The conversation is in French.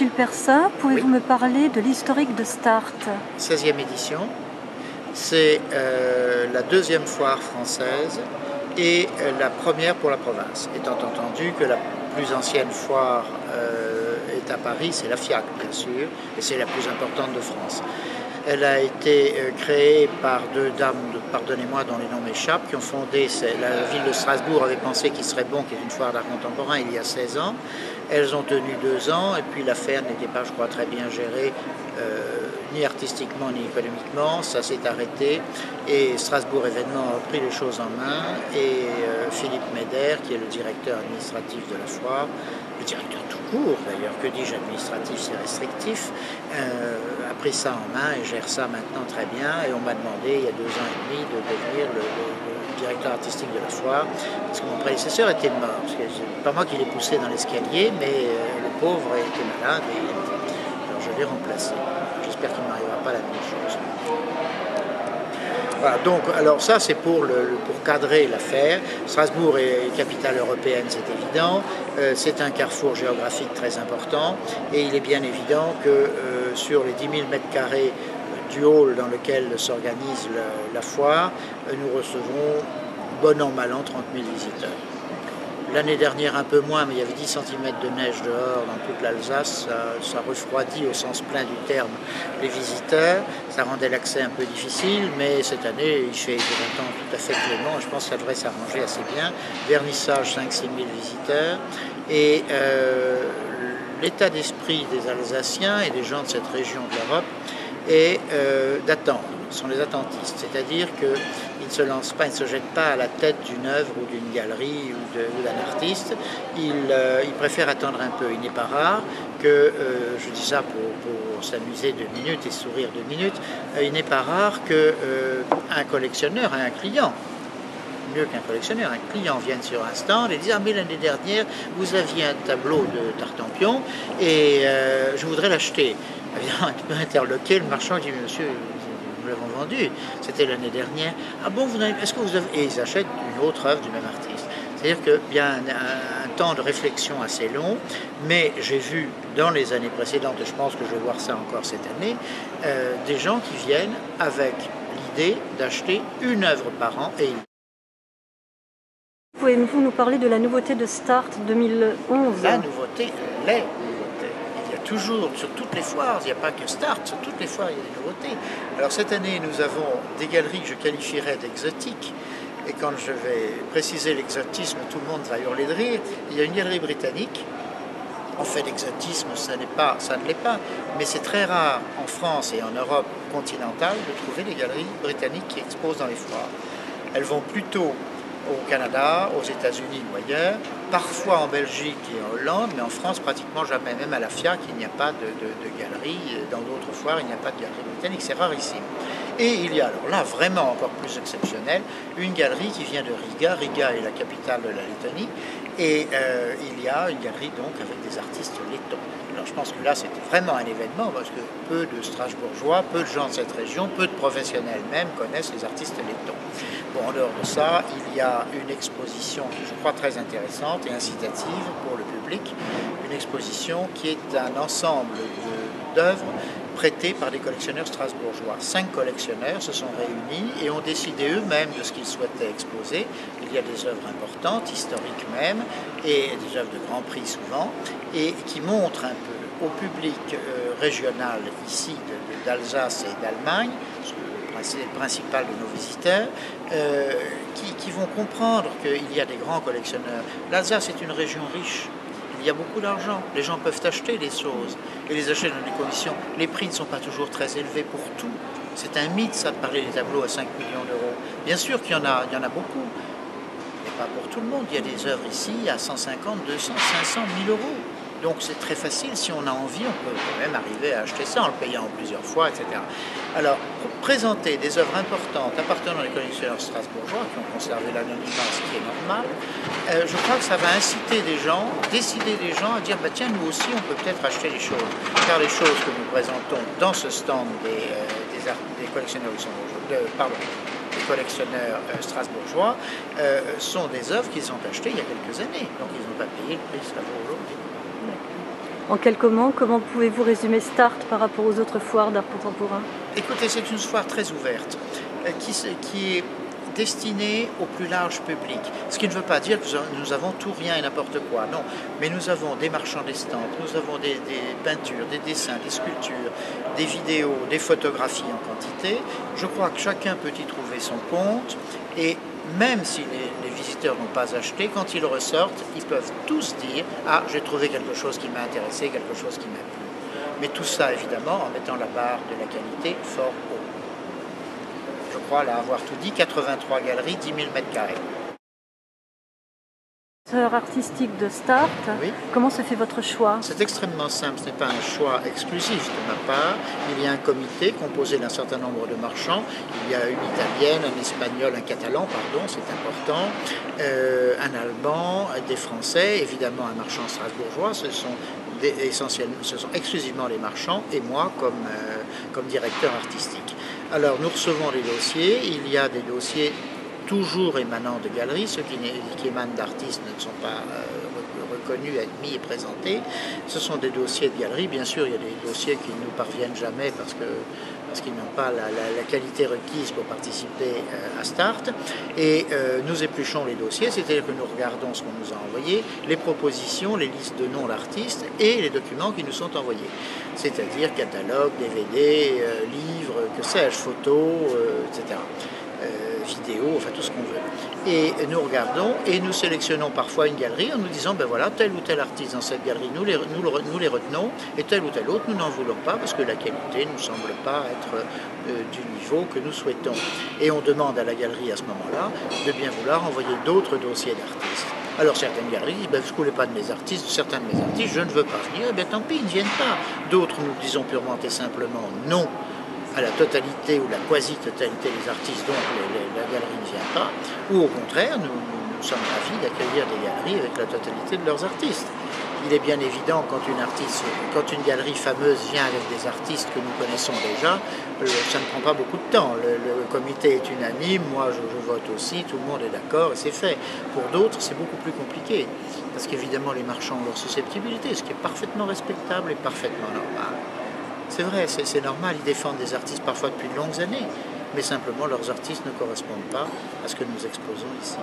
Gilles Persin, pouvez-vous me parler de l'historique de Start? 16e édition, c'est la deuxième foire française et la première pour la province, étant entendu que la plus ancienne foire est à Paris, c'est la FIAC bien sûr, et c'est la plus importante de France. Elle a été créée par deux dames, pardonnez-moi dont les noms m'échappent, qui ont fondé, la ville de Strasbourg avait pensé qu'il serait bon qu'il y ait une foire d'art contemporain il y a 16 ans. Elles ont tenu 2 ans et puis l'affaire n'était pas, je crois, très bien gérée, ni artistiquement ni économiquement. Ça s'est arrêté et Strasbourg Événements a pris les choses en main et Philippe Médère, qui est le directeur administratif de la foire, le directeur tout court d'ailleurs, que dis-je, administratif c'est restrictif, a pris ça en main et gère ça maintenant très bien. Et on m'a demandé il y a 2 ans et demi de devenir le directeur artistique de la foire, parce que mon prédécesseur était mort. C'est pas moi qui l'ai poussé dans l'escalier, mais le pauvre était malade et alors je l'ai remplacé. J'espère qu'il ne m'arrivera pas la même chose. Voilà, donc, alors ça c'est pour cadrer l'affaire. Strasbourg est capitale européenne, c'est évident. C'est un carrefour géographique très important et il est bien évident que sur les 10 000 m² du hall dans lequel s'organise la foire, nous recevons bon an mal an 30 000 visiteurs. L'année dernière un peu moins, mais il y avait 10 cm de neige dehors dans toute l'Alsace, ça refroidit au sens plein du terme les visiteurs, ça rendait l'accès un peu difficile, mais cette année il fait un temps tout à fait clément, je pense que ça devrait s'arranger assez bien. Vernissage 5 000 à 6 000 visiteurs, et l'état d'esprit des Alsaciens et des gens de cette région de l'Europe est d'attendre, ce sont les attentistes, c'est-à-dire qu'ils ne se lancent pas, ils ne se jettent pas à la tête d'une œuvre ou d'une galerie ou d'un artiste, ils préfèrent attendre un peu. Il n'est pas rare que, je dis ça pour s'amuser 2 minutes et sourire 2 minutes, il n'est pas rare qu'un collectionneur, un client, mieux qu'un collectionneur, un client vienne sur un stand et dise « Ah mais l'année dernière, vous aviez un tableau de Tartampion et je voudrais l'acheter ». Évidemment, un peu interloqué, le marchand dit « Monsieur, nous l'avons vendu, c'était l'année dernière. Ah bon, est-ce que vous avez... » Et ils achètent une autre œuvre du même artiste. C'est-à-dire qu'il y a un temps de réflexion assez long, mais j'ai vu dans les années précédentes, et je pense que je vais voir ça encore cette année, des gens qui viennent avec l'idée d'acheter une œuvre par an et Pouvez-vous nous parler de la nouveauté de Start 2011? La nouveauté, les nouveautés. Il y a toujours, sur toutes les foires, il n'y a pas que Start, sur toutes les foires il y a des nouveautés. Alors cette année, nous avons des galeries que je qualifierais d'exotiques. Et quand je vais préciser l'exotisme, tout le monde va hurler de rire. Il y a une galerie britannique. En fait, l'exotisme, ça ne l'est pas. Mais c'est très rare en France et en Europe continentale de trouver des galeries britanniques qui exposent dans les foires. Elles vont plutôt au Canada, aux États-Unis ou ailleurs, parfois en Belgique et en Hollande, mais en France pratiquement jamais. Même à la FIAC, il n'y a pas de galerie. Dans d'autres foires, il n'y a pas de galerie britannique, c'est rarissime. Et il y a alors là, vraiment encore plus exceptionnel, une galerie qui vient de Riga. Riga est la capitale de la Lettonie, et il y a une galerie donc avec des artistes lettons. Alors je pense que là c'était vraiment un événement parce que peu de Strasbourgeois, peu de gens de cette région, peu de professionnels même connaissent les artistes lettons. Bon, en dehors de ça, il y a une exposition qui je crois très intéressante et incitative pour le public, une exposition qui est un ensemble d'œuvres prêtées par des collectionneurs strasbourgeois. 5 collectionneurs se sont réunis et ont décidé eux-mêmes de ce qu'ils souhaitaient exposer. Il y a des œuvres importantes, historiques même, et des œuvres de grand prix souvent, et qui montrent un peu au public régional ici d'Alsace et d'Allemagne, le principal de nos visiteurs, qui vont comprendre qu'il y a des grands collectionneurs. L'Alsace est une région riche. Il y a beaucoup d'argent, les gens peuvent acheter les choses et les acheter dans des conditions. Les prix ne sont pas toujours très élevés pour tout. C'est un mythe ça de parler des tableaux à 5 millions d'euros. Bien sûr qu'il y en a beaucoup, mais pas pour tout le monde. Il y a des œuvres ici à 150, 200, 500, 1000 euros. Donc c'est très facile, si on a envie, on peut quand même arriver à acheter ça en le payant plusieurs fois, etc. Alors, pour présenter des œuvres importantes appartenant aux collectionneurs strasbourgeois qui ont conservé l'anonymat, ce qui est normal, je crois que ça va inciter des gens, décider des gens à dire bah, tiens, nous aussi, on peut peut-être acheter les choses. Car les choses que nous présentons dans ce stand des collectionneurs des collectionneurs strasbourgeois sont des œuvres qu'ils ont achetées il y a quelques années. Donc ils n'ont pas payé le prix que ça vaut aujourd'hui. En quelques mots, comment pouvez-vous résumer Start par rapport aux autres foires d'art contemporain? Écoutez, c'est une foire très ouverte qui est destinée au plus large public. Ce qui ne veut pas dire que nous avons tout, rien et n'importe quoi, non. Mais nous avons des marchands d'estampes, nous avons des peintures, des dessins, des sculptures, des vidéos, des photographies en quantité. Je crois que chacun peut y trouver son compte et même si les visiteurs n'ont pas acheté, quand ils ressortent, ils peuvent tous dire « Ah, j'ai trouvé quelque chose qui m'a intéressé, quelque chose qui m'a plu ». Mais tout ça, évidemment, en mettant la barre de la qualité fort haut. Je crois là avoir tout dit, 83 galeries, 10 000 m². Artistique de Start, oui. Comment se fait votre choix? C'est extrêmement simple, ce n'est pas un choix exclusif de ma part. Il y a un comité composé d'un certain nombre de marchands. Il y a une italienne, un espagnol, un catalan, pardon, c'est important, un allemand, des français, évidemment un marchand strasbourgeois. Ce sont exclusivement les marchands et moi comme directeur artistique. Alors nous recevons les dossiers, il y a des dossiers toujours émanant de galeries, ceux qui émanent d'artistes ne sont pas reconnus, admis et présentés. Ce sont des dossiers de galeries, bien sûr il y a des dossiers qui ne nous parviennent jamais parce qu'ils n'ont pas la qualité requise pour participer à Start. Et nous épluchons les dossiers, c'est-à-dire que nous regardons ce qu'on nous a envoyé, les propositions, les listes de noms d'artistes et les documents qui nous sont envoyés. C'est-à-dire catalogue, DVD, livres, que sais-je, photos, etc. Vidéo, enfin tout ce qu'on veut. Et nous regardons et nous sélectionnons parfois une galerie en nous disant, ben voilà, tel ou tel artiste dans cette galerie, nous les retenons, et tel ou tel autre, nous n'en voulons pas parce que la qualité ne semble pas être du niveau que nous souhaitons. Et on demande à la galerie à ce moment-là de bien vouloir envoyer d'autres dossiers d'artistes. Alors certaines galeries disent, ben, vous ne voulez pas de mes artistes, certains de mes artistes, je ne veux pas venir, et bien tant pis, ils ne viennent pas. D'autres nous disons purement et simplement non à la totalité ou la quasi-totalité des artistes dont la galerie ne vient pas, ou au contraire, nous sommes ravis d'accueillir des galeries avec la totalité de leurs artistes. Il est bien évident quand une galerie fameuse vient avec des artistes que nous connaissons déjà, ça ne prend pas beaucoup de temps. Le comité est unanime, moi je vote aussi, tout le monde est d'accord et c'est fait. Pour d'autres, c'est beaucoup plus compliqué, parce qu'évidemment les marchands ont leur susceptibilité, ce qui est parfaitement respectable et parfaitement normal. C'est vrai, c'est normal, ils défendent des artistes parfois depuis de longues années, mais simplement leurs artistes ne correspondent pas à ce que nous exposons ici.